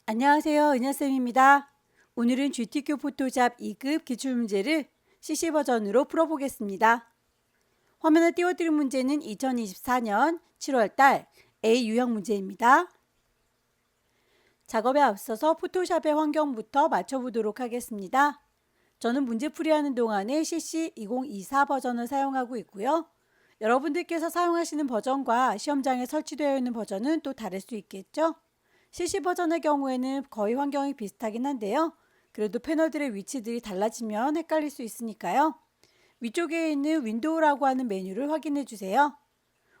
안녕하세요. 은하쌤입니다. 오늘은 GTQ 포토잡 2급 기출문제를 CC 버전으로 풀어보겠습니다. 화면에 띄워드린 문제는 2024년 7월달 A 유형 문제입니다. 작업에 앞서서 포토샵의 환경부터 맞춰보도록 하겠습니다. 저는 문제풀이하는 동안에 CC 2024 버전을 사용하고 있고요. 여러분들께서 사용하시는 버전과 시험장에 설치되어 있는 버전은 또 다를 수 있겠죠? CC 버전의 경우에는 거의 환경이 비슷하긴 한데요. 그래도 패널들의 위치들이 달라지면 헷갈릴 수 있으니까요. 위쪽에 있는 윈도우라고 하는 메뉴를 확인해 주세요.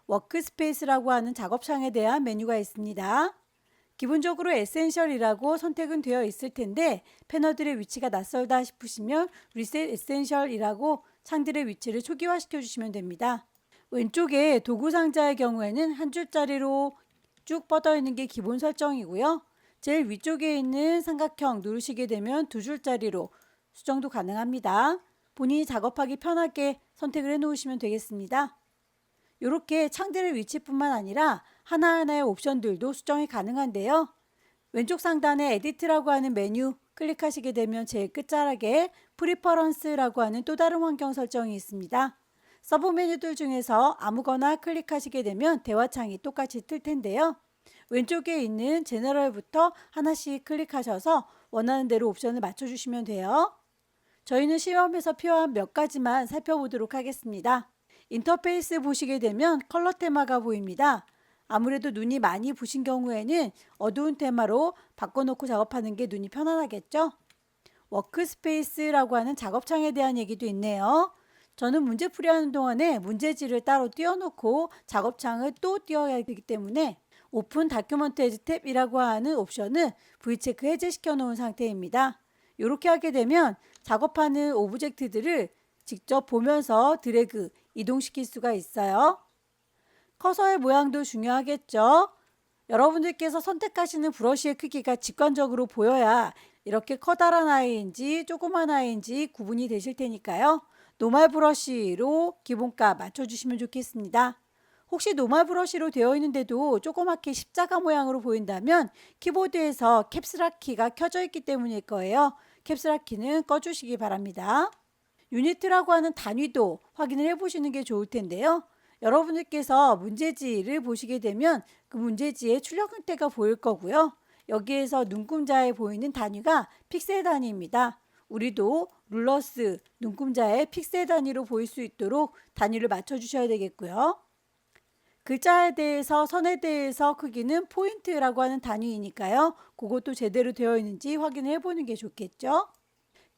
워크스페이스라고 하는 작업창에 대한 메뉴가 있습니다. 기본적으로 에센셜이라고 선택은 되어 있을 텐데 패널들의 위치가 낯설다 싶으시면 리셋 에센셜이라고 창들의 위치를 초기화시켜 주시면 됩니다. 왼쪽에 도구 상자의 경우에는 한 줄짜리로 쭉 뻗어 있는 게 기본 설정이고요. 제일 위쪽에 있는 삼각형 누르시게 되면 두 줄짜리로 수정도 가능합니다. 본인이 작업하기 편하게 선택을 해 놓으시면 되겠습니다. 이렇게 창들의 위치뿐만 아니라 하나하나의 옵션들도 수정이 가능한데요. 왼쪽 상단에 에디트라고 하는 메뉴 클릭하시게 되면 제일 끝자락에 프리퍼런스라고 하는 또 다른 환경 설정이 있습니다. 서브 메뉴들 중에서 아무거나 클릭하시게 되면 대화창이 똑같이 뜰 텐데요. 왼쪽에 있는 제너럴부터 하나씩 클릭하셔서 원하는 대로 옵션을 맞춰주시면 돼요. 저희는 시험에서 표한 몇 가지만 살펴보도록 하겠습니다. 인터페이스 보시게 되면 컬러 테마가 보입니다. 아무래도 눈이 많이 부신 경우에는 어두운 테마로 바꿔놓고 작업하는 게 눈이 편안하겠죠? 워크스페이스라고 하는 작업창에 대한 얘기도 있네요. 저는 문제풀이하는 동안에 문제지를 따로 띄워놓고 작업창을 또 띄워야 되기 때문에 오픈 다큐먼트 에즈 탭이라고 하는 옵션을 V체크 해제시켜 놓은 상태입니다. 이렇게 하게 되면 작업하는 오브젝트들을 직접 보면서 드래그, 이동시킬 수가 있어요. 커서의 모양도 중요하겠죠. 여러분들께서 선택하시는 브러쉬의 크기가 직관적으로 보여야 이렇게 커다란 아이인지 조그만 아이인지 구분이 되실 테니까요. 노멀 브러쉬로 기본값 맞춰주시면 좋겠습니다. 혹시 노멀 브러쉬로 되어 있는데도 조그맣게 십자가 모양으로 보인다면 키보드에서 캡스락 키가 켜져 있기 때문일 거예요. 캡스락 키는 꺼주시기 바랍니다. 유니트라고 하는 단위도 확인을 해보시는 게 좋을 텐데요. 여러분들께서 문제지를 보시게 되면 그 문제지의 출력 형태가 보일 거고요. 여기에서 눈금자에 보이는 단위가 픽셀 단위입니다. 우리도 룰러스 눈금자의 픽셀 단위로 보일 수 있도록 단위를 맞춰주셔야 되겠고요. 글자에 대해서 선에 대해서 크기는 포인트라고 하는 단위이니까요. 그것도 제대로 되어 있는지 확인을 해보는 게 좋겠죠.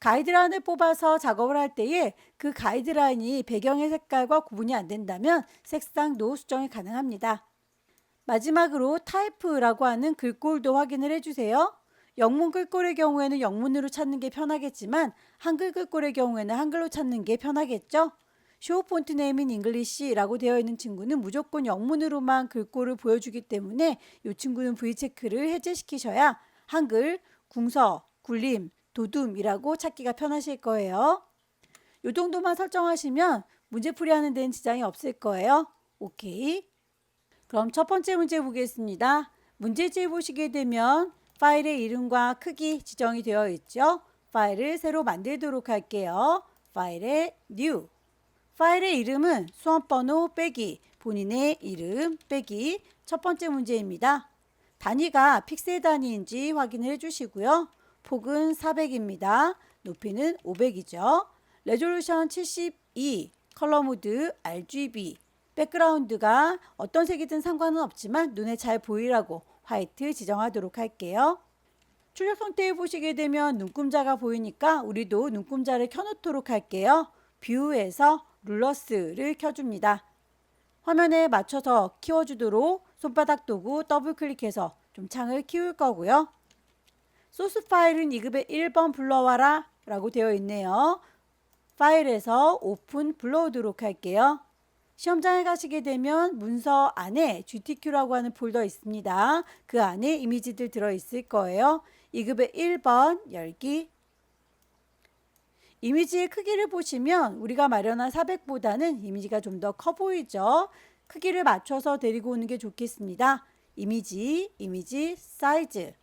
가이드라인을 뽑아서 작업을 할 때에 그 가이드라인이 배경의 색깔과 구분이 안 된다면 색상도 수정이 가능합니다. 마지막으로 타이프라고 하는 글꼴도 확인을 해주세요. 영문 글꼴의 경우에는 영문으로 찾는 게 편하겠지만 한글 글꼴의 경우에는 한글로 찾는 게 편하겠죠. 쇼 폰트 네임 인 잉글리시라고 되어 있는 친구는 무조건 영문으로만 글꼴을 보여주기 때문에 이 친구는 V체크를 해제시키셔야 한글, 궁서, 굴림, 도둠이라고 찾기가 편하실 거예요. 이 정도만 설정하시면 문제풀이하는 데는 지장이 없을 거예요. 오케이. 그럼 첫 번째 문제 보겠습니다. 문제지 보시게 되면 파일의 이름과 크기 지정이 되어 있죠. 파일을 새로 만들도록 할게요. 파일에 New. 파일의 이름은 수험번호 빼기 본인의 이름 빼기 첫 번째 문제입니다. 단위가 픽셀 단위인지 확인을 해주시고요. 폭은 400입니다. 높이는 500이죠. 레졸루션 72, 컬러 모드 RGB, 백그라운드가 어떤 색이든 상관은 없지만 눈에 잘 보이라고 화이트 지정하도록 할게요. 출력 상태에 보시게 되면 눈금자가 보이니까 우리도 눈금자를 켜놓도록 할게요. 뷰에서 룰러스를 켜줍니다. 화면에 맞춰서 키워주도록 손바닥 도구 더블 클릭해서 좀 창을 키울 거고요. 소스 파일은 2급에 1번 불러와라 라고 되어 있네요. 파일에서 오픈 불러오도록 할게요. 시험장에 가시게 되면 문서 안에 GTQ라고 하는 폴더 있습니다. 그 안에 이미지들 들어있을 거예요. 2급에 1번 열기. 이미지의 크기를 보시면 우리가 마련한 400보다는 이미지가 좀 더 커 보이죠? 크기를 맞춰서 데리고 오는 게 좋겠습니다. 이미지, 사이즈.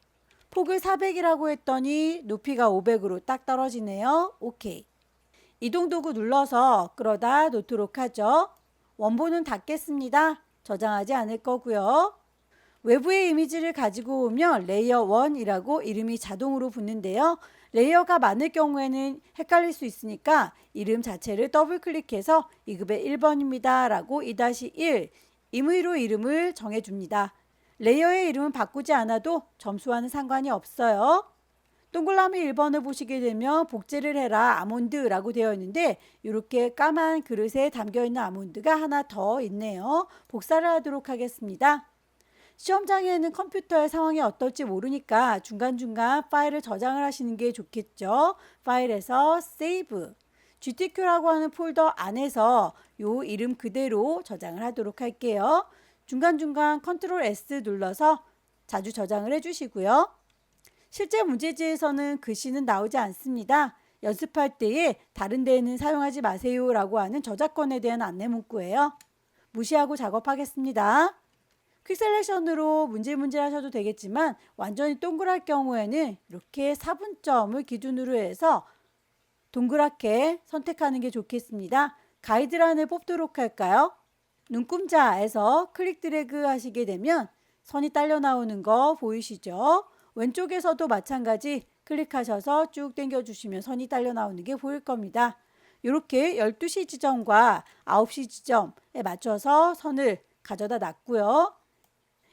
폭을 400이라고 했더니 높이가 500으로 딱 떨어지네요. 오케이. 이동 도구 눌러서 끌어다 놓도록 하죠. 원본은 닫겠습니다. 저장하지 않을 거고요. 외부의 이미지를 가지고 오면 레이어 1이라고 이름이 자동으로 붙는데요. 레이어가 많을 경우에는 헷갈릴 수 있으니까 이름 자체를 더블 클릭해서 2급의 1번입니다 라고 2-1 임의로 이름을 정해줍니다. 레이어의 이름은 바꾸지 않아도 점수와는 상관이 없어요. 동그라미 1번을 보시게 되면 복제를 해라 아몬드라고 되어 있는데 이렇게 까만 그릇에 담겨있는 아몬드가 하나 더 있네요. 복사를 하도록 하겠습니다. 시험장에는 컴퓨터의 상황이 어떨지 모르니까 중간중간 파일을 저장을 하시는 게 좋겠죠. 파일에서 세이브, GTQ라고 하는 폴더 안에서 요 이름 그대로 저장을 하도록 할게요. 중간중간 컨트롤 S 눌러서 자주 저장을 해주시고요. 실제 문제지에서는 글씨는 나오지 않습니다. 연습할 때에 다른 데에는 사용하지 마세요 라고 하는 저작권에 대한 안내 문구예요. 무시하고 작업하겠습니다. 퀵셀렉션으로 문질 하셔도 되겠지만 완전히 동그랄 경우에는 이렇게 4분점을 기준으로 해서 동그랗게 선택하는 게 좋겠습니다. 가이드란을 뽑도록 할까요? 눈금자에서 클릭 드래그 하시게 되면 선이 딸려 나오는 거 보이시죠? 왼쪽에서도 마찬가지 클릭하셔서 쭉 당겨 주시면 선이 딸려 나오는 게 보일 겁니다. 이렇게 12시 지점과 9시 지점에 맞춰서 선을 가져다 놨고요.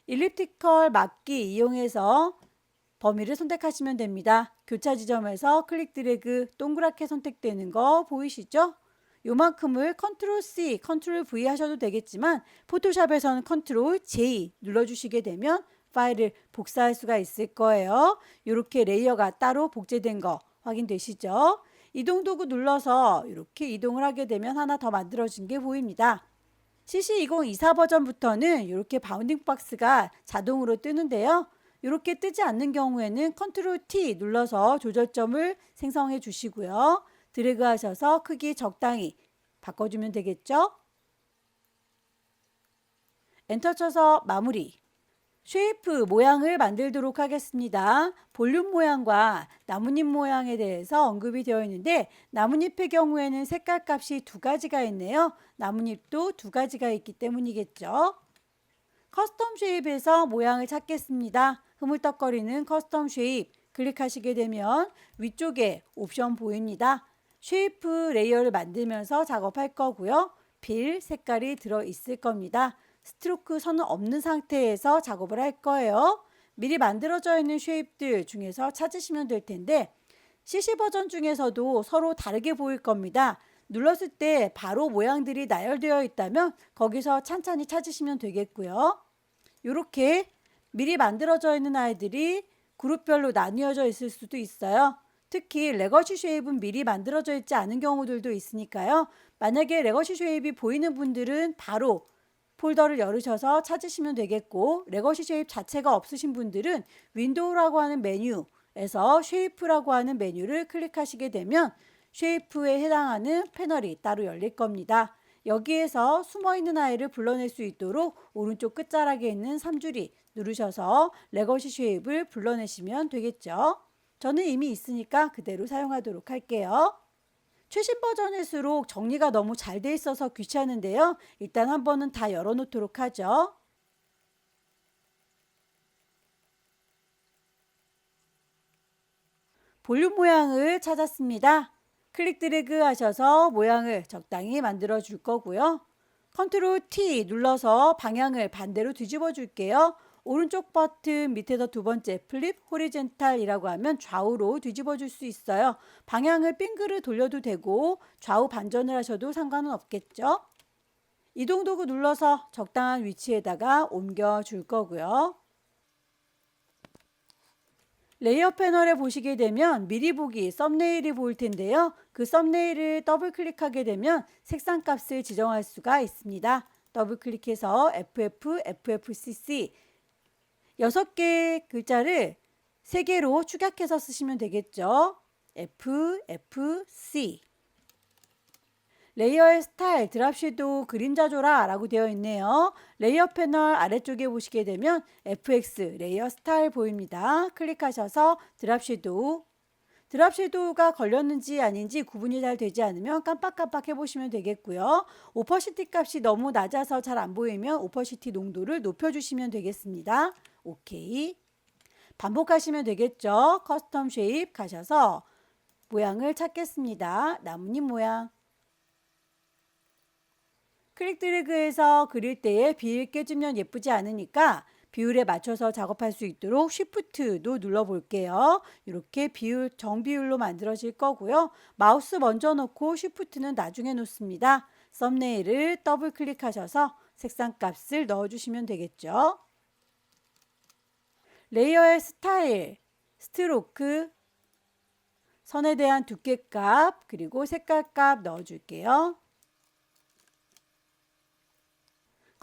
일리프티컬 막기 이용해서 범위를 선택하시면 됩니다. 교차 지점에서 클릭 드래그 동그랗게 선택되는 거 보이시죠? 요만큼을 컨트롤 C, 컨트롤 V 하셔도 되겠지만 포토샵에서는 컨트롤 J 눌러주시게 되면 파일을 복사할 수가 있을 거예요. 이렇게 레이어가 따로 복제된 거 확인되시죠? 이동 도구 눌러서 이렇게 이동을 하게 되면 하나 더 만들어진 게 보입니다. CC2024 버전부터는 이렇게 바운딩 박스가 자동으로 뜨는데요. 이렇게 뜨지 않는 경우에는 컨트롤 T 눌러서 조절점을 생성해 주시고요. 드래그 하셔서 크기 적당히 바꿔주면 되겠죠? 엔터 쳐서 마무리. 쉐이프 모양을 만들도록 하겠습니다. 볼륨 모양과 나뭇잎 모양에 대해서 언급이 되어 있는데 나뭇잎의 경우에는 색깔 값이 두 가지가 있네요. 나뭇잎도 두 가지가 있기 때문이겠죠. 커스텀 쉐입에서 모양을 찾겠습니다. 흐물떡거리는 커스텀 쉐입 클릭하시게 되면 위쪽에 옵션 보입니다. 쉐이프 레이어를 만들면서 작업할 거고요. 빌 색깔이 들어 있을 겁니다. 스트로크 선은 없는 상태에서 작업을 할 거예요. 미리 만들어져 있는 쉐입들 중에서 찾으시면 될 텐데 CC 버전 중에서도 서로 다르게 보일 겁니다. 눌렀을 때 바로 모양들이 나열되어 있다면 거기서 찬찬히 찾으시면 되겠고요. 이렇게 미리 만들어져 있는 아이들이 그룹별로 나뉘어져 있을 수도 있어요. 특히 레거시 쉐입은 미리 만들어져 있지 않은 경우들도 있으니까요. 만약에 레거시 쉐입이 보이는 분들은 바로 폴더를 열으셔서 찾으시면 되겠고 레거시 쉐입 자체가 없으신 분들은 윈도우라고 하는 메뉴에서 쉐이프라고 하는 메뉴를 클릭하시게 되면 쉐이프에 해당하는 패널이 따로 열릴 겁니다. 여기에서 숨어있는 아이를 불러낼 수 있도록 오른쪽 끝자락에 있는 3줄이 누르셔서 레거시 쉐입을 불러내시면 되겠죠. 저는 이미 있으니까 그대로 사용하도록 할게요. 최신 버전일수록 정리가 너무 잘 돼 있어서 귀찮은데요. 일단 한 번은 다 열어놓도록 하죠. 볼륨 모양을 찾았습니다. 클릭 드래그 하셔서 모양을 적당히 만들어 줄 거고요. 컨트롤 T 눌러서 방향을 반대로 뒤집어 줄게요. 오른쪽 버튼 밑에서 두 번째 플립 호리젠탈이라고 하면 좌우로 뒤집어 줄 수 있어요. 방향을 빙그르 돌려도 되고 좌우 반전을 하셔도 상관은 없겠죠. 이동 도구 눌러서 적당한 위치에다가 옮겨 줄 거고요. 레이어 패널에 보시게 되면 미리 보기 썸네일이 보일 텐데요. 그 썸네일을 더블 클릭하게 되면 색상 값을 지정할 수가 있습니다. 더블 클릭해서 FF, FFCC 6개의 글자를 3개로 축약해서 쓰시면 되겠죠. FFC. 레이어의 스타일, 드랍 섀도우, 그림자 조라 라고 되어 있네요. 레이어 패널 아래쪽에 보시게 되면 FX 레이어 스타일 보입니다. 클릭하셔서 드랍 섀도우. 드랍 섀도우가 걸렸는지 아닌지 구분이 잘 되지 않으면 깜빡깜빡 해보시면 되겠고요. 오퍼시티 값이 너무 낮아서 잘 안 보이면 오퍼시티 농도를 높여주시면 되겠습니다. 오케이. 반복하시면 되겠죠. 커스텀 쉐입 가셔서 모양을 찾겠습니다. 나뭇잎 모양. 클릭 드래그해서 그릴 때에 비율 깨지면 예쁘지 않으니까 비율에 맞춰서 작업할 수 있도록 쉬프트도 눌러 볼게요. 이렇게 비율, 정비율로 만들어질 거고요. 마우스 먼저 놓고 쉬프트는 나중에 놓습니다. 썸네일을 더블 클릭하셔서 색상 값을 넣어주시면 되겠죠. 레이어의 스타일, 스트로크, 선에 대한 두께값, 그리고 색깔값 넣어줄게요.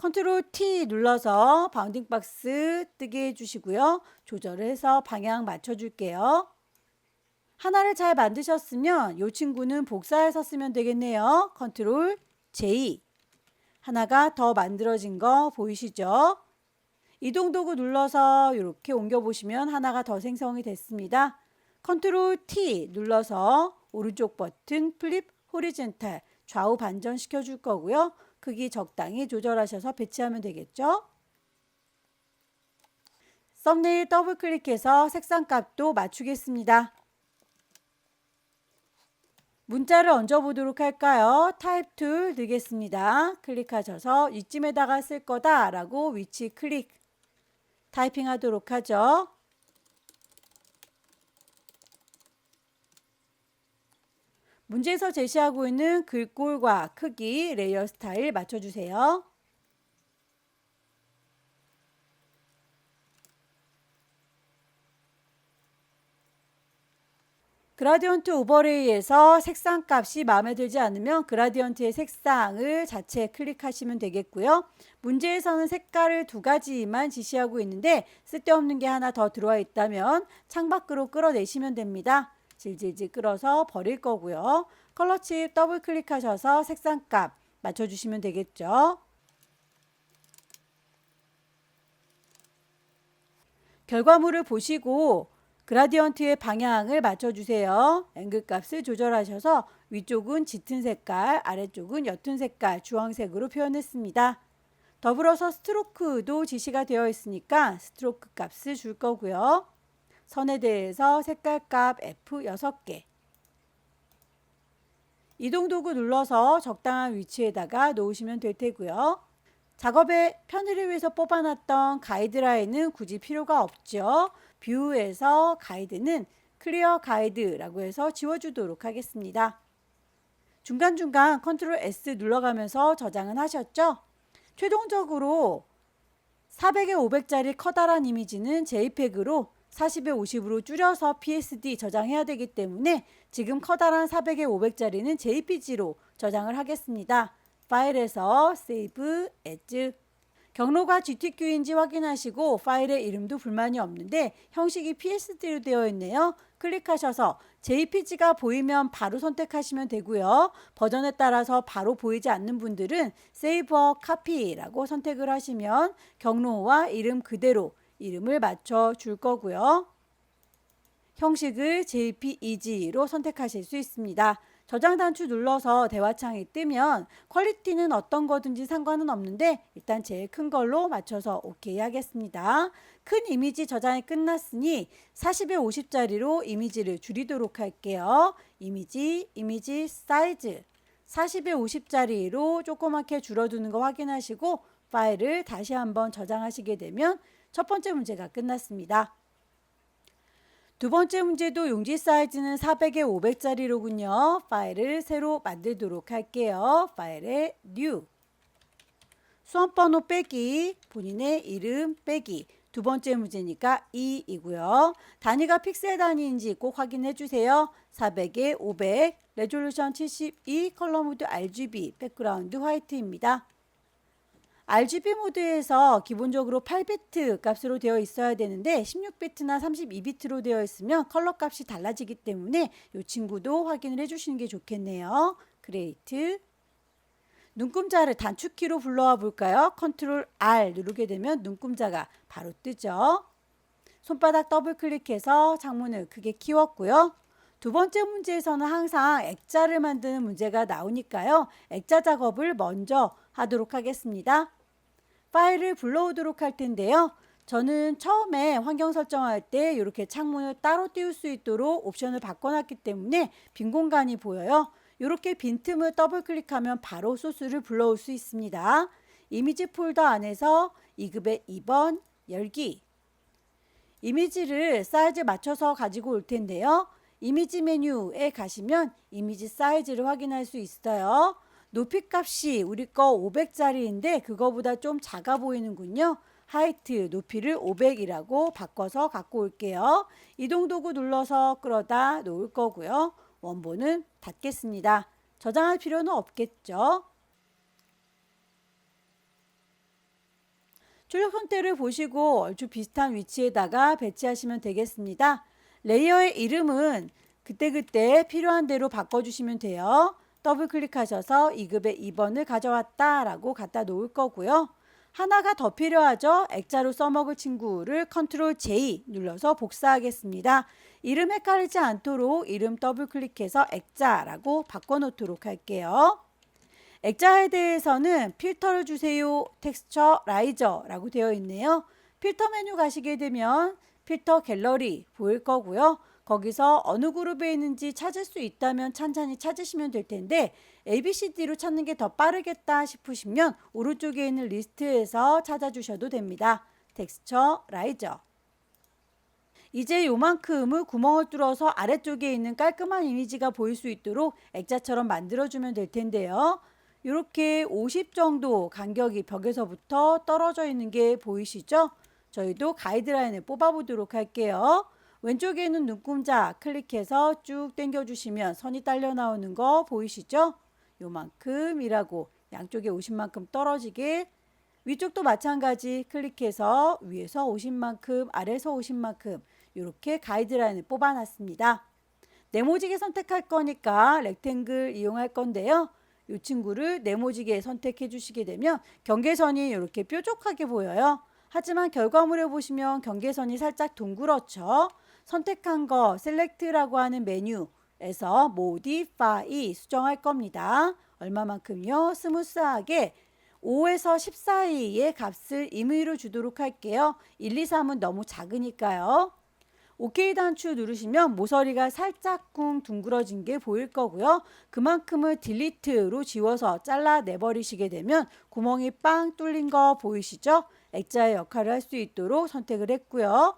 컨트롤 T 눌러서 바운딩 박스 뜨게 해주시고요. 조절을 해서 방향 맞춰줄게요. 하나를 잘 만드셨으면 이 친구는 복사해서 쓰면 되겠네요. 컨트롤 J. 하나가 더 만들어진 거 보이시죠? 이동 도구 눌러서 이렇게 옮겨보시면 하나가 더 생성이 됐습니다. 컨트롤 T 눌러서 오른쪽 버튼 플립 호리젠탈 좌우 반전 시켜줄 거고요. 크기 적당히 조절하셔서 배치하면 되겠죠. 썸네일 더블 클릭해서 색상 값도 맞추겠습니다. 문자를 얹어 보도록 할까요? 타입 툴 넣겠습니다. 클릭하셔서 이쯤에다가 쓸 거다 라고 위치 클릭. 타이핑 하도록 하죠. 문제에서 제시하고 있는 글꼴과 크기, 레이어 스타일 맞춰주세요. 그라디언트 오버레이에서 색상 값이 마음에 들지 않으면 그라디언트의 색상을 자체에 클릭하시면 되겠고요. 문제에서는 색깔을 두 가지만 지시하고 있는데 쓸데없는 게 하나 더 들어와 있다면 창밖으로 끌어내시면 됩니다. 질질질 끌어서 버릴 거고요. 컬러 칩 더블 클릭하셔서 색상 값 맞춰주시면 되겠죠. 결과물을 보시고 그라디언트의 방향을 맞춰주세요. 앵글 값을 조절하셔서 위쪽은 짙은 색깔, 아래쪽은 옅은 색깔, 주황색으로 표현했습니다. 더불어서 스트로크도 지시가 되어 있으니까 스트로크 값을 줄 거고요. 선에 대해서 색깔 값 F 6개. 이동 도구 눌러서 적당한 위치에다가 놓으시면 될 테고요. 작업의 편의를 위해서 뽑아놨던 가이드라인은 굳이 필요가 없죠. 뷰에서 가이드는 클리어 가이드라고 해서 지워주도록 하겠습니다. 중간중간 컨트롤 S 눌러가면서 저장은 하셨죠? 최종적으로 400에 500짜리 커다란 이미지는 JPEG으로 40에 50으로 줄여서 PSD 저장해야 되기 때문에 지금 커다란 400에 500짜리는 JPG로 저장을 하겠습니다. 파일에서 Save As 경로가 GTQ인지 확인하시고 파일의 이름도 불만이 없는데 형식이 PSD로 되어 있네요. 클릭하셔서 JPG가 보이면 바로 선택하시면 되고요. 버전에 따라서 바로 보이지 않는 분들은 Save a Copy라고 선택을 하시면 경로와 이름 그대로 이름을 맞춰 줄 거고요. 형식을 JPEG로 선택하실 수 있습니다. 저장 단추 눌러서 대화창이 뜨면 퀄리티는 어떤 거든지 상관은 없는데 일단 제일 큰 걸로 맞춰서 OK 하겠습니다. 큰 이미지 저장이 끝났으니 40에 50짜리로 이미지를 줄이도록 할게요. 이미지 사이즈 40에 50짜리로 조그맣게 줄어드는 거 확인하시고 파일을 다시 한번 저장하시게 되면 첫 번째 문제가 끝났습니다. 두 번째 문제도 용지 사이즈는 400에 500짜리로군요. 파일을 새로 만들도록 할게요. 파일에 New 수험번호 빼기 본인의 이름 빼기 두 번째 문제니까 2이고요. 단위가 픽셀 단위인지 꼭 확인해 주세요. 400에 500 레졸루션 72 컬러 모드 RGB 백그라운드 화이트입니다. RGB 모드에서 기본적으로 8비트 값으로 되어 있어야 되는데 16비트나 32비트로 되어 있으면 컬러 값이 달라지기 때문에 이 친구도 확인을 해주시는 게 좋겠네요. 그레이트. 눈금자를 단축키로 불러와 볼까요? 컨트롤 R 누르게 되면 눈금자가 바로 뜨죠. 손바닥 더블 클릭해서 창문을 크게 키웠고요. 두 번째 문제에서는 항상 액자를 만드는 문제가 나오니까요. 액자 작업을 먼저 하도록 하겠습니다. 파일을 불러오도록 할 텐데요. 저는 처음에 환경 설정할 때 이렇게 창문을 따로 띄울 수 있도록 옵션을 바꿔놨기 때문에 빈 공간이 보여요. 이렇게 빈틈을 더블 클릭하면 바로 소스를 불러올 수 있습니다. 이미지 폴더 안에서 2급의 2번 열기. 이미지를 사이즈 맞춰서 가지고 올 텐데요. 이미지 메뉴에 가시면 이미지 사이즈를 확인할 수 있어요. 높이 값이 우리 거 500짜리인데 그거보다 좀 작아 보이는군요. 하이트 높이를 500이라고 바꿔서 갖고 올게요. 이동 도구 눌러서 끌어다 놓을 거고요. 원본은 닫겠습니다. 저장할 필요는 없겠죠. 출력 형태를 보시고 얼추 비슷한 위치에다가 배치하시면 되겠습니다. 레이어의 이름은 그때그때 필요한 대로 바꿔주시면 돼요. 더블 클릭하셔서 2급의 2번을 가져왔다 라고 갖다 놓을 거고요. 하나가 더 필요하죠. 액자로 써먹을 친구를 컨트롤 J 눌러서 복사하겠습니다. 이름 헷갈리지 않도록 이름 더블 클릭해서 액자라고 바꿔놓도록 할게요. 액자에 대해서는 필터를 주세요. 텍스처 라이저라고 되어 있네요. 필터 메뉴 가시게 되면 필터 갤러리 보일 거고요. 거기서 어느 그룹에 있는지 찾을 수 있다면 찬찬히 찾으시면 될 텐데 ABCD로 찾는 게 더 빠르겠다 싶으시면 오른쪽에 있는 리스트에서 찾아주셔도 됩니다. 텍스처 라이저. 이제 요만큼을 구멍을 뚫어서 아래쪽에 있는 깔끔한 이미지가 보일 수 있도록 액자처럼 만들어주면 될 텐데요. 이렇게 50 정도 간격이 벽에서부터 떨어져 있는 게 보이시죠? 저희도 가이드라인을 뽑아보도록 할게요. 왼쪽에 있는 눈금자 클릭해서 쭉 당겨주시면 선이 딸려 나오는 거 보이시죠? 요만큼이라고 양쪽에 50만큼 떨어지게 위쪽도 마찬가지 클릭해서 위에서 50만큼 아래에서 50만큼 이렇게 가이드라인을 뽑아놨습니다. 네모지게 선택할 거니까 렉탱글 이용할 건데요. 이 친구를 네모지게 선택해 주시게 되면 경계선이 이렇게 뾰족하게 보여요. 하지만 결과물에 보시면 경계선이 살짝 둥그렇죠. 선택한 거 셀렉트라고 하는 메뉴에서 모디파이 수정할 겁니다. 얼마만큼요? 스무스하게 5에서 10 사이의 값을 임의로 주도록 할게요. 1, 2, 3은 너무 작으니까요. OK 단추 누르시면 모서리가 살짝쿵 둥그러진 게 보일 거고요. 그만큼을 딜리트로 지워서 잘라내버리시게 되면 구멍이 빵 뚫린 거 보이시죠? 액자의 역할을 할 수 있도록 선택을 했고요.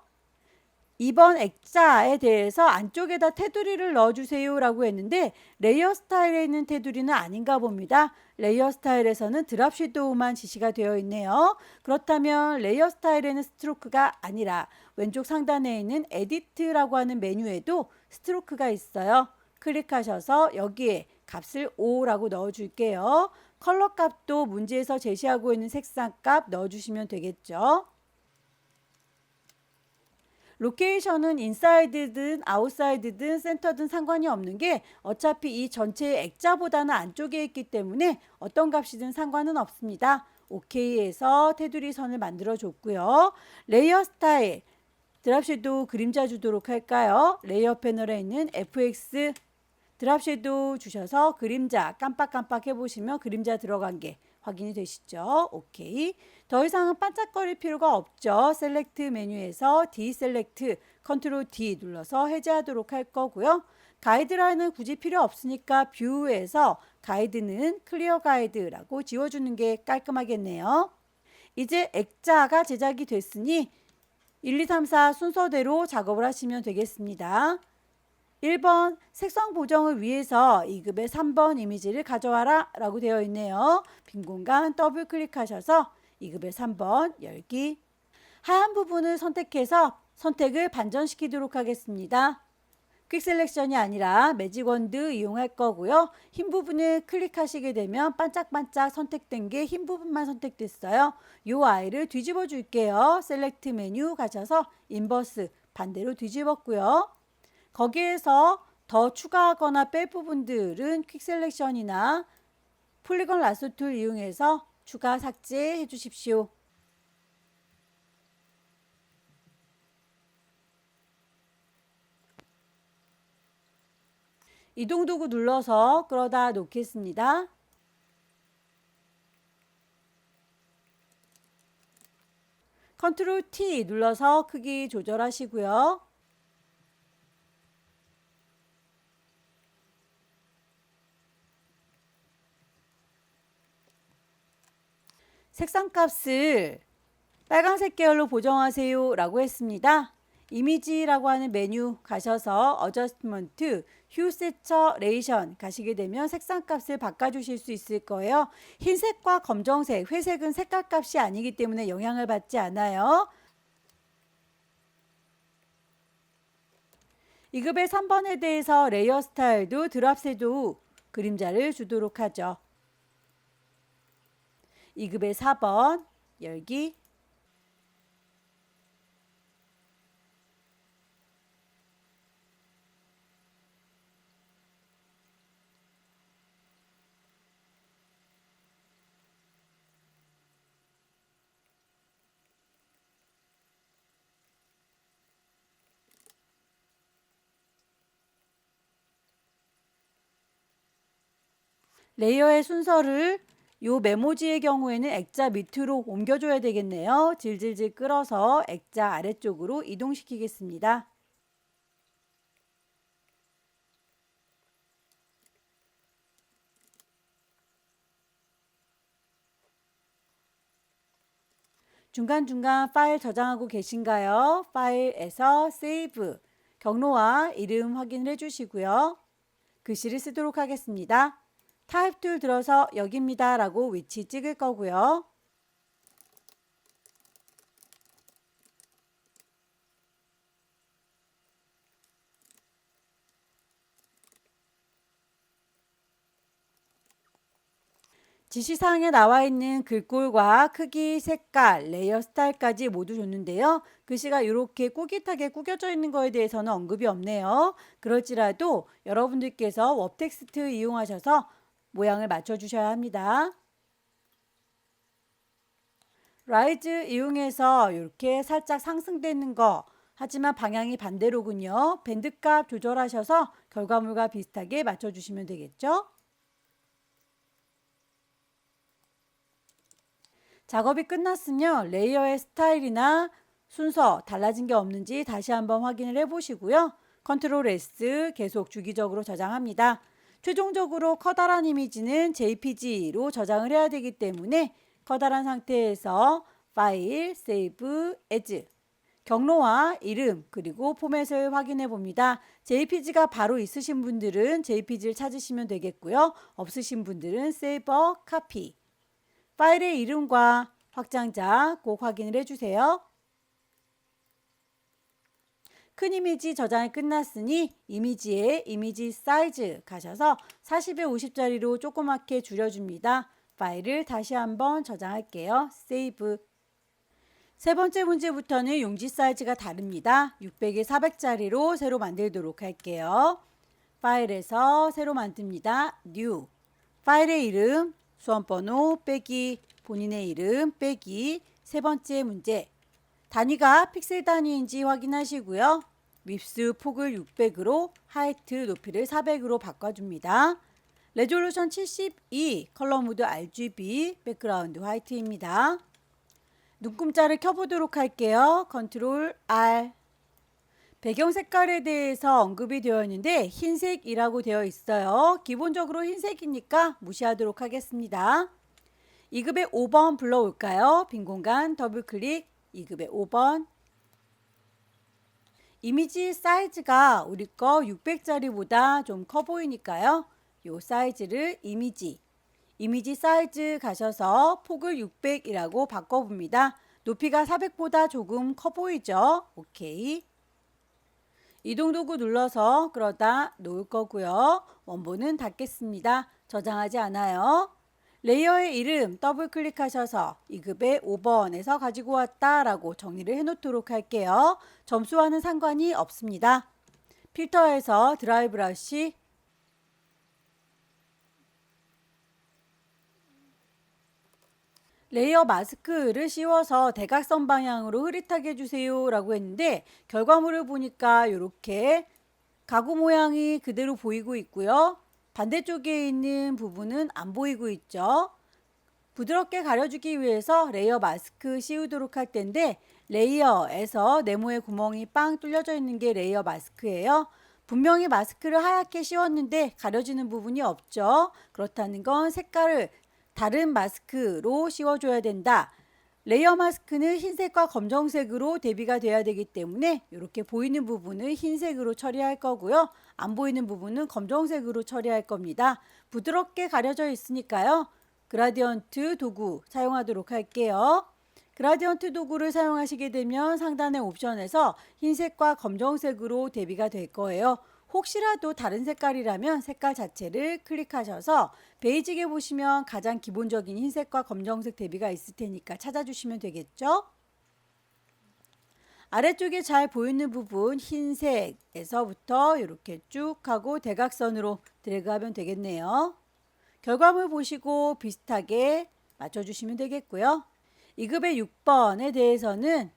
2번 액자에 대해서 안쪽에다 테두리를 넣어주세요 라고 했는데 레이어 스타일에 있는 테두리는 아닌가 봅니다. 레이어 스타일에서는 드랍 섀도우만 지시가 되어 있네요. 그렇다면 레이어 스타일에는 스트로크가 아니라 왼쪽 상단에 있는 에디트라고 하는 메뉴에도 스트로크가 있어요. 클릭하셔서 여기에 값을 5라고 넣어줄게요. 컬러 값도 문제에서 제시하고 있는 색상 값 넣어주시면 되겠죠. 로케이션은 인사이드든 아웃사이드든 센터든 상관이 없는 게 어차피 이 전체의 액자보다는 안쪽에 있기 때문에 어떤 값이든 상관은 없습니다. OK에서 테두리 선을 만들어 줬고요. 레이어 스타일 드랍 섀도우 그림자 주도록 할까요? 레이어 패널에 있는 FX 드랍 섀도우 주셔서 그림자 깜빡깜빡 해보시면 그림자 들어간 게 확인이 되시죠? 오케이. 더 이상은 반짝거릴 필요가 없죠. 셀렉트 메뉴에서 디셀렉트 컨트롤 D 눌러서 해제하도록 할 거고요. 가이드라인은 굳이 필요 없으니까 뷰에서 가이드는 클리어 가이드라고 지워주는 게 깔끔하겠네요. 이제 액자가 제작이 됐으니 1, 2, 3, 4 순서대로 작업을 하시면 되겠습니다. 1번 색상 보정을 위해서 2급의 3번 이미지를 가져와라 라고 되어 있네요. 빈 공간 더블 클릭하셔서 2급의 3번 열기 하얀 부분을 선택해서 선택을 반전시키도록 하겠습니다. 퀵 셀렉션이 아니라 매직 원드 이용할 거고요. 흰 부분을 클릭하시게 되면 반짝반짝 선택된 게 흰 부분만 선택됐어요. 이 아이를 뒤집어 줄게요. 셀렉트 메뉴 가셔서 인버스 반대로 뒤집었고요. 거기에서 더 추가하거나 뺄 부분들은 퀵 셀렉션이나 폴리건 라소 툴 이용해서 추가 삭제해 주십시오. 이동 도구 눌러서 끌어다 놓겠습니다. 컨트롤 T 눌러서 크기 조절하시고요. 색상 값을 빨간색 계열로 보정하세요 라고 했습니다. 이미지라고 하는 메뉴 가셔서 어저스트먼트, 휴 세처레이션 가시게 되면 색상 값을 바꿔주실 수 있을 거예요. 흰색과 검정색, 회색은 색깔 값이 아니기 때문에 영향을 받지 않아요. 2급의 3번에 대해서 레이어 스타일도 드랍 섀도우 그림자를 주도록 하죠. 2급의 4번 열기, 레이어의 순서를 요 메모지의 경우에는 액자 밑으로 옮겨줘야 되겠네요. 질질질 끌어서 액자 아래쪽으로 이동시키겠습니다. 중간중간 파일 저장하고 계신가요? 파일에서 세이브, 경로와 이름 확인을 해주시고요. 글씨를 쓰도록 하겠습니다. 타입 툴 들어서 여기입니다 라고 위치 찍을 거고요. 지시사항에 나와 있는 글꼴과 크기, 색깔, 레이어 스타일까지 모두 줬는데요. 글씨가 이렇게 꾸깃하게 꾸겨져 있는 거에 대해서는 언급이 없네요. 그럴지라도 여러분들께서 웹텍스트 이용하셔서 모양을 맞춰주셔야 합니다. 라이즈 이용해서 이렇게 살짝 상승되는 거, 하지만 방향이 반대로군요. 밴드값 조절하셔서 결과물과 비슷하게 맞춰주시면 되겠죠. 작업이 끝났으면 레이어의 스타일이나 순서 달라진 게 없는지 다시 한번 확인을 해 보시고요. 컨트롤 S 계속 주기적으로 저장합니다. 최종적으로 커다란 이미지는 JPG로 저장을 해야 되기 때문에 커다란 상태에서 파일, 세이브, 에즈, 경로와 이름 그리고 포맷을 확인해 봅니다. JPG가 바로 있으신 분들은 JPG를 찾으시면 되겠고요. 없으신 분들은 세이버, 카피, 파일의 이름과 확장자 꼭 확인을 해주세요. 큰 이미지 저장이 끝났으니 이미지에 이미지 사이즈 가셔서 40에 50짜리로 조그맣게 줄여줍니다. 파일을 다시 한번 저장할게요. 세이브. 세 번째 문제부터는 용지 사이즈가 다릅니다. 600에 400짜리로 새로 만들도록 할게요. 파일에서 새로 만듭니다. 뉴. 파일의 이름, 수험번호 빼기, 본인의 이름 빼기. 세 번째 문제. 단위가 픽셀 단위인지 확인하시고요. 윗수 폭을 600으로 하이트 높이를 400으로 바꿔줍니다. 레졸루션 72, 컬러 모드 RGB, 백그라운드 화이트입니다. 눈금자를 켜보도록 할게요. 컨트롤 R. 배경 색깔에 대해서 언급이 되어 있는데 흰색이라고 되어 있어요. 기본적으로 흰색이니까 무시하도록 하겠습니다. 2급의 5번 불러올까요? 빈 공간 더블 클릭. 2급의 5번. 이미지 사이즈가 우리 거 600짜리보다 좀 커 보이니까요. 요 사이즈를 이미지 사이즈 가셔서 폭을 600이라고 바꿔봅니다. 높이가 400보다 조금 커 보이죠? 오케이. 이동 도구 눌러서 끌어다 놓을 거고요. 원본은 닫겠습니다. 저장하지 않아요. 레이어의 이름 더블 클릭하셔서 2급의 5번에서 가지고 왔다라고 정리를 해 놓도록 할게요. 점수와는 상관이 없습니다. 필터에서 드라이 브러쉬, 레이어 마스크를 씌워서 대각선 방향으로 흐릿하게 해주세요 라고 했는데 결과물을 보니까 이렇게 가구 모양이 그대로 보이고 있고요. 반대쪽에 있는 부분은 안 보이고 있죠. 부드럽게 가려주기 위해서 레이어 마스크 씌우도록 할 텐데 레이어에서 네모의 구멍이 빵 뚫려져 있는 게 레이어 마스크예요. 분명히 마스크를 하얗게 씌웠는데 가려지는 부분이 없죠. 그렇다는 건 색깔을 다른 마스크로 씌워줘야 된다. 레이어 마스크는 흰색과 검정색으로 대비가 돼야 되기 때문에 이렇게 보이는 부분은 흰색으로 처리할 거고요. 안 보이는 부분은 검정색으로 처리할 겁니다. 부드럽게 가려져 있으니까요. 그라디언트 도구 사용하도록 할게요. 그라디언트 도구를 사용하시게 되면 상단의 옵션에서 흰색과 검정색으로 대비가 될 거예요. 혹시라도 다른 색깔이라면 색깔 자체를 클릭하셔서 베이직에 보시면 가장 기본적인 흰색과 검정색 대비가 있을 테니까 찾아주시면 되겠죠. 아래쪽에 잘 보이는 부분 흰색에서부터 이렇게 쭉 하고 대각선으로 드래그하면 되겠네요. 결과물 보시고 비슷하게 맞춰주시면 되겠고요. 2급의 6번에 대해서는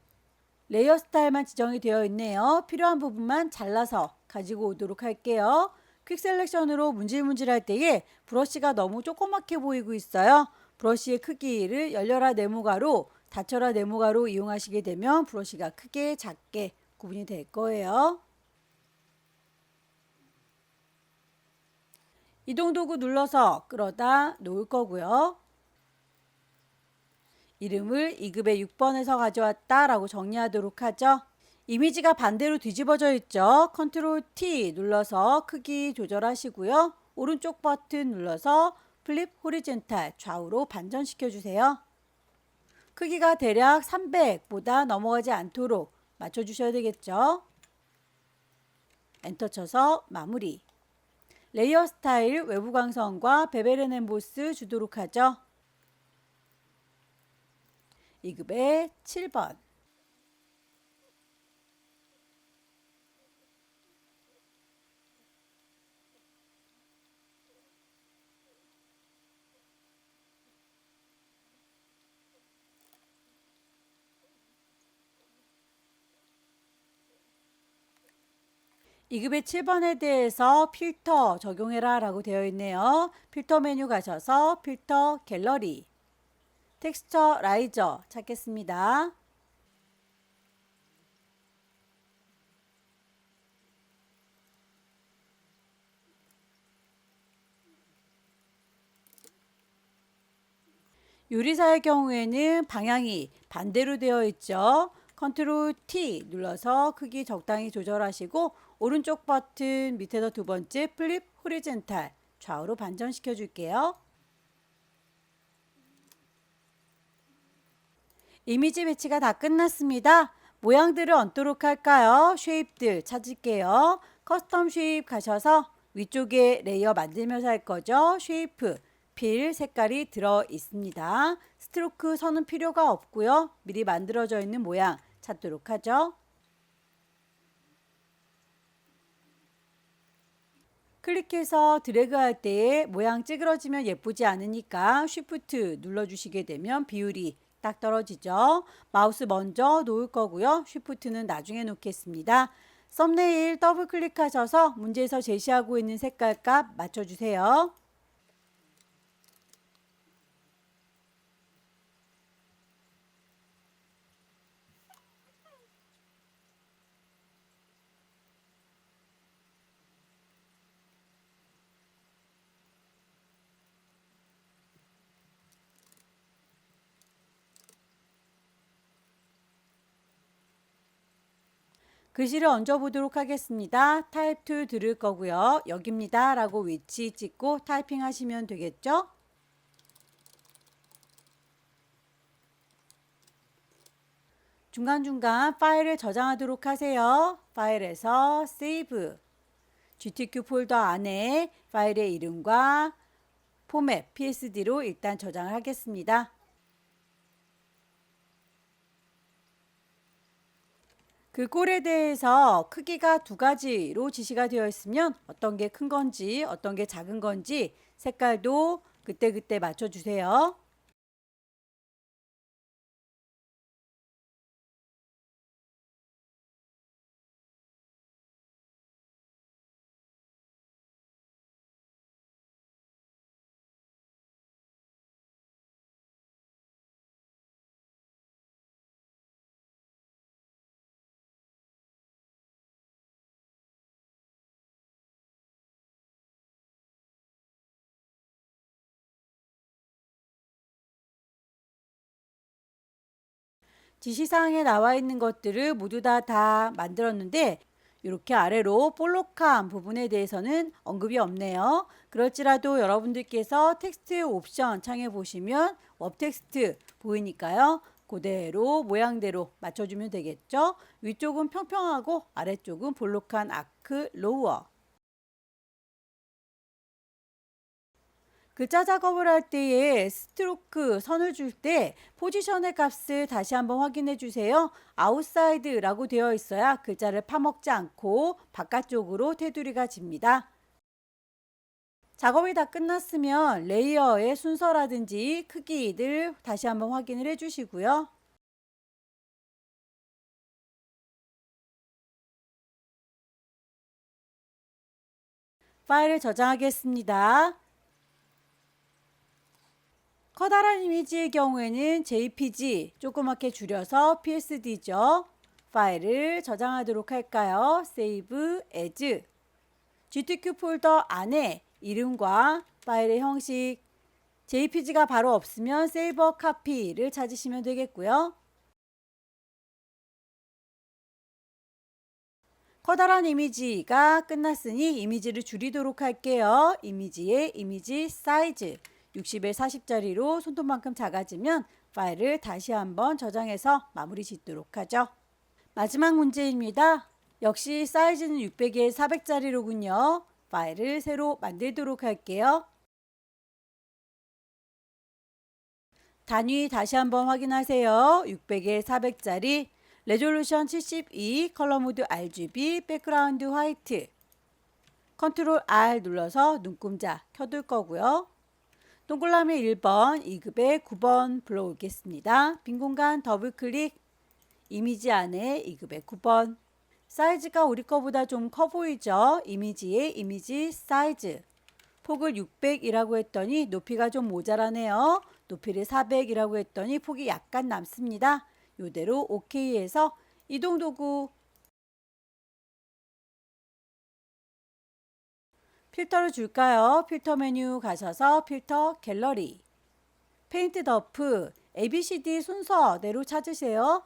레이어 스타일만 지정이 되어 있네요. 필요한 부분만 잘라서 가지고 오도록 할게요. 퀵 셀렉션으로 문질문질할 때에 브러쉬가 너무 조그맣게 보이고 있어요. 브러쉬의 크기를 열려라 네모가로, 닫혀라 네모가로 이용하시게 되면 브러쉬가 크게 작게 구분이 될 거예요. 이동 도구 눌러서 끌어다 놓을 거고요. 이름을 2급의 6번에서 가져왔다 라고 정리하도록 하죠. 이미지가 반대로 뒤집어져 있죠. 컨트롤 T 눌러서 크기 조절하시고요. 오른쪽 버튼 눌러서 플립 호리젠탈 좌우로 반전시켜 주세요. 크기가 대략 300보다 넘어가지 않도록 맞춰 주셔야 되겠죠. 엔터 쳐서 마무리. 레이어 스타일 외부 광선과 베벨 앤 엠보스 주도록 하죠. 2급의 7번. 이급의 7번에 대해서 필터 적용해라 라고 되어 있네요. 필터 메뉴 가셔서 필터 갤러리, 텍스처 라이저 찾겠습니다. 요리사의 경우에는 방향이 반대로 되어 있죠. 컨트롤 T 눌러서 크기 적당히 조절하시고 오른쪽 버튼 밑에서 두 번째 플립 호리젠탈 좌우로 반전시켜 줄게요. 이미지 배치가 다 끝났습니다. 모양들을 얹도록 할까요? 쉐입들 찾을게요. 커스텀 쉐입 가셔서 위쪽에 레이어 만들면서 할 거죠. 쉐이프, 필 색깔이 들어 있습니다. 스트로크 선은 필요가 없고요. 미리 만들어져 있는 모양 찾도록 하죠. 클릭해서 드래그 할 때에 모양 찌그러지면 예쁘지 않으니까 쉬프트 눌러주시게 되면 비율이 딱 떨어지죠. 마우스 먼저 놓을 거고요. 쉬프트는 나중에 놓겠습니다. 썸네일 더블 클릭하셔서 문제에서 제시하고 있는 색깔 값 맞춰주세요. 글씨를 얹어 보도록 하겠습니다. 타입 툴 들을 거고요. 여기입니다 라고 위치 찍고 타이핑 하시면 되겠죠. 중간중간 파일을 저장하도록 하세요. 파일에서 세이브. GTQ 폴더 안에 파일의 이름과 포맷 PSD로 일단 저장을 하겠습니다. 글꼴에 대해서 크기가 두 가지로 지시가 되어 있으면 어떤 게 큰 건지 어떤 게 작은 건지 색깔도 그때그때 맞춰주세요. 지시사항에 나와 있는 것들을 모두 다 만들었는데 이렇게 아래로 볼록한 부분에 대해서는 언급이 없네요. 그럴지라도 여러분들께서 텍스트 옵션 창에 보시면 웹텍스트 보이니까요. 그대로 모양대로 맞춰주면 되겠죠. 위쪽은 평평하고 아래쪽은 볼록한 아크 로워. 글자 작업을 할 때에 스트로크 선을 줄 때 포지션의 값을 다시 한번 확인해 주세요. 아웃사이드라고 되어 있어야 글자를 파먹지 않고 바깥쪽으로 테두리가 집니다. 작업이 다 끝났으면 레이어의 순서라든지 크기들 다시 한번 확인을 해 주시고요. 파일을 저장하겠습니다. 커다란 이미지의 경우에는 JPG 조그맣게 줄여서 PSD죠. 파일을 저장하도록 할까요? Save as. GTQ 폴더 안에 이름과 파일의 형식, JPG가 바로 없으면 Save a Copy를 찾으시면 되겠고요. 커다란 이미지가 끝났으니 이미지를 줄이도록 할게요. 이미지의 이미지 사이즈 60에 40짜리로 손톱만큼 작아지면 파일을 다시 한번 저장해서 마무리 짓도록 하죠. 마지막 문제입니다. 역시 사이즈는 600에 400짜리로군요. 파일을 새로 만들도록 할게요. 단위 다시 한번 확인하세요. 600에 400짜리 레졸루션 72 컬러 모드 RGB 백그라운드 화이트 컨트롤 R 눌러서 눈금자 켜둘 거고요. 동그라미 1번 2급에 9번 불러오겠습니다. 빈 공간 더블 클릭 이미지 안에 2급에 9번 사이즈가 우리 거보다 좀 커 보이죠? 이미지의 이미지 사이즈 폭을 600이라고 했더니 높이가 좀 모자라네요. 높이를 400이라고 했더니 폭이 약간 남습니다. 이대로 OK해서 이동도구 필터를 줄까요? 필터 메뉴 가셔서 필터 갤러리 페인트 더프 ABCD 순서대로 찾으세요.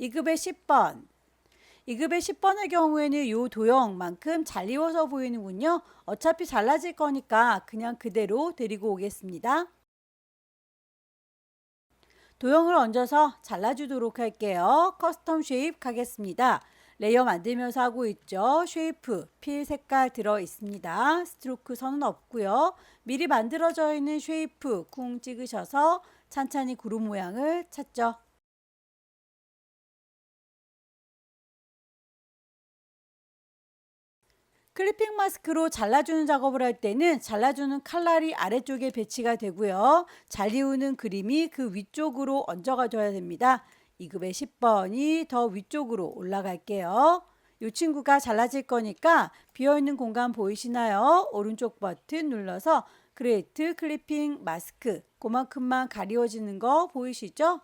2급의 10번 2급의 10번의 경우에는 이 도형만큼 잘 이워서 보이는군요. 어차피 잘라질 거니까 그냥 그대로 데리고 오겠습니다. 도형을 얹어서 잘라주도록 할게요. 커스텀 쉐입 가겠습니다. 레이어 만들면서 하고 있죠. 쉐이프, 필 색깔 들어 있습니다. 스트로크 선은 없고요. 미리 만들어져 있는 쉐이프 쿵 찍으셔서 찬찬히 그룹 모양을 찾죠. 클리핑 마스크로 잘라주는 작업을 할 때는 잘라주는 칼날이 아래쪽에 배치가 되고요. 잘 이우는 그림이 그 위쪽으로 얹어가 줘야 됩니다. 2급의 10번이 더 위쪽으로 올라갈게요. 이 친구가 잘라질 거니까 비어있는 공간 보이시나요? 오른쪽 버튼 눌러서 크리에이트 클리핑 마스크 그만큼만 가리워지는 거 보이시죠?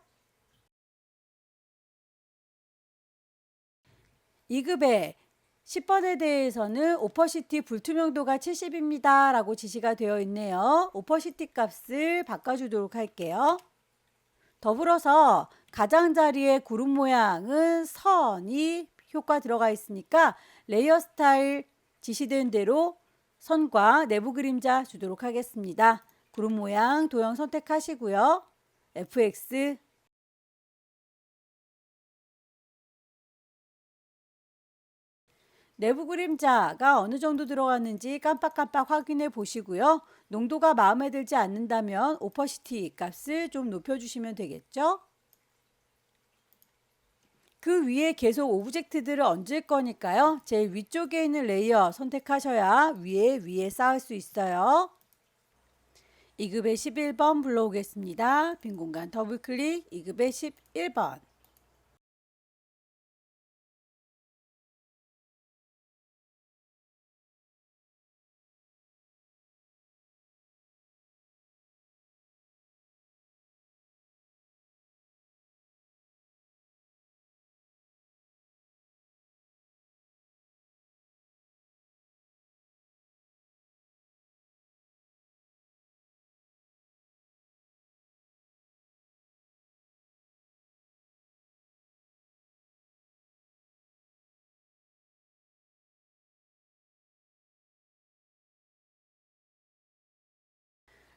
2급의 10번에 대해서는 오퍼시티 불투명도가 70입니다. 라고 지시가 되어 있네요. 오퍼시티 값을 바꿔주도록 할게요. 더불어서 가장자리의 구름 모양은 선이 효과 들어가 있으니까 레이어 스타일 지시된 대로 선과 내부 그림자 주도록 하겠습니다. 구름 모양 도형 선택하시고요. FX 내부 그림자가 어느 정도 들어갔는지 깜빡깜빡 확인해 보시고요. 농도가 마음에 들지 않는다면 오퍼시티 값을 좀 높여주시면 되겠죠. 그 위에 계속 오브젝트들을 얹을 거니까요. 제일 위쪽에 있는 레이어 선택하셔야 위에 쌓을 수 있어요. 2급의 11번 불러오겠습니다. 빈 공간 더블 클릭 2급의 11번.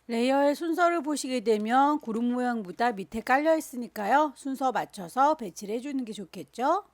레이어의 순서를 보시게 되면 구름 모양보다 밑에 깔려 있으니까요. 순서 맞춰서 배치를 해주는 게 좋겠죠.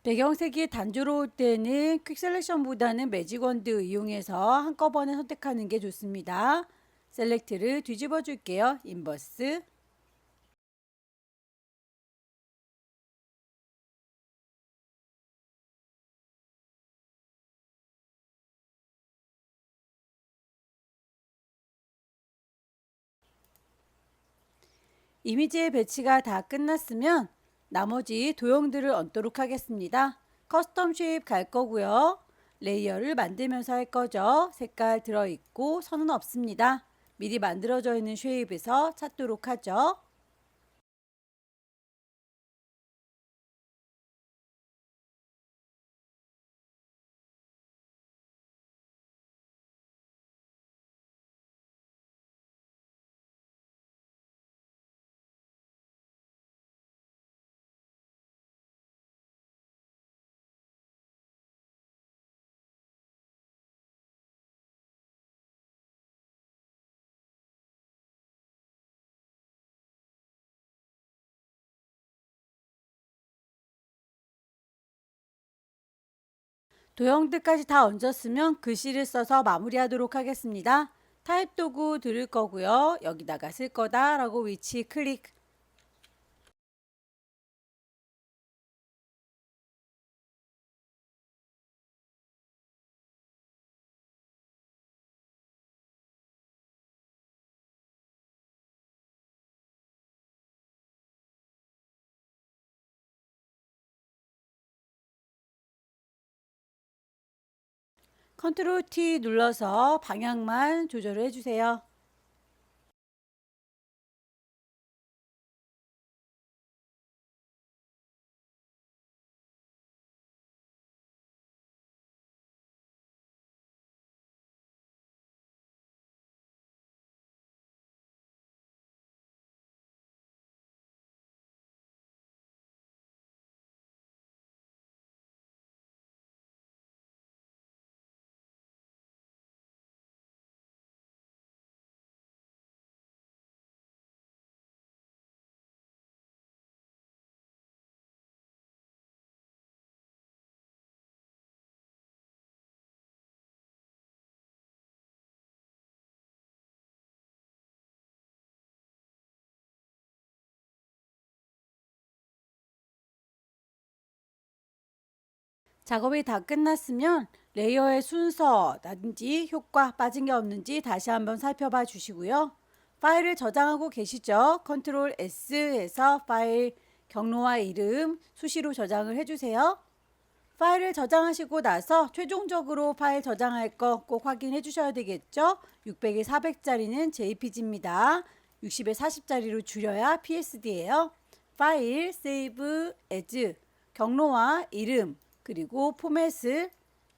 배경색이 단조로울 때는 퀵 셀렉션보다는 매직 원드 이용해서 한꺼번에 선택하는 게 좋습니다. 셀렉트를 뒤집어 줄게요. 인버스. 이미지의 배치가 다 끝났으면 나머지 도형들을 얹도록 하겠습니다. 커스텀 쉐입 갈 거고요. 레이어를 만들면서 할 거죠. 색깔 들어있고 선은 없습니다. 미리 만들어져 있는 쉐입에서 찾도록 하죠. 도형들까지 다 얹었으면 글씨를 써서 마무리하도록 하겠습니다. 타입 도구 들을 거고요. 여기다가 쓸 거다 라고 위치 클릭. 컨트롤 T 눌러서 방향만 조절을 해주세요. 작업이 다 끝났으면 레이어의 순서라든지 효과 빠진 게 없는지 다시 한번 살펴봐 주시고요. 파일을 저장하고 계시죠? 컨트롤 S에서 파일 경로와 이름 수시로 저장을 해주세요. 파일을 저장하시고 나서 최종적으로 파일 저장할 거 꼭 확인해 주셔야 되겠죠? 600에 400짜리는 JPG입니다. 60에 40짜리로 줄여야 PSD예요. 파일, Save As, 경로와 이름, 그리고 포맷을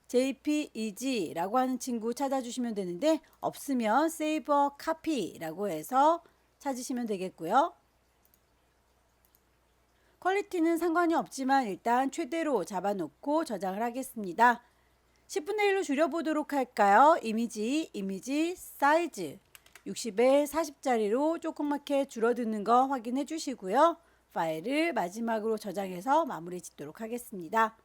JPEG라고 하는 친구 찾아주시면 되는데 없으면 Save a Copy라고 해서 찾으시면 되겠고요. 퀄리티는 상관이 없지만 일단 최대로 잡아놓고 저장을 하겠습니다. 10분의 1로 줄여보도록 할까요? 이미지 사이즈 60에 40짜리로 조그맣게 줄어드는 거 확인해 주시고요. 파일을 마지막으로 저장해서 마무리 짓도록 하겠습니다.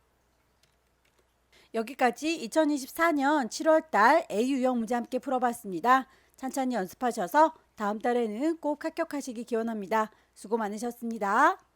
여기까지 2024년 7월달 A 유형 문제 함께 풀어봤습니다. 찬찬히 연습하셔서 다음 달에는 꼭 합격하시기 기원합니다. 수고 많으셨습니다.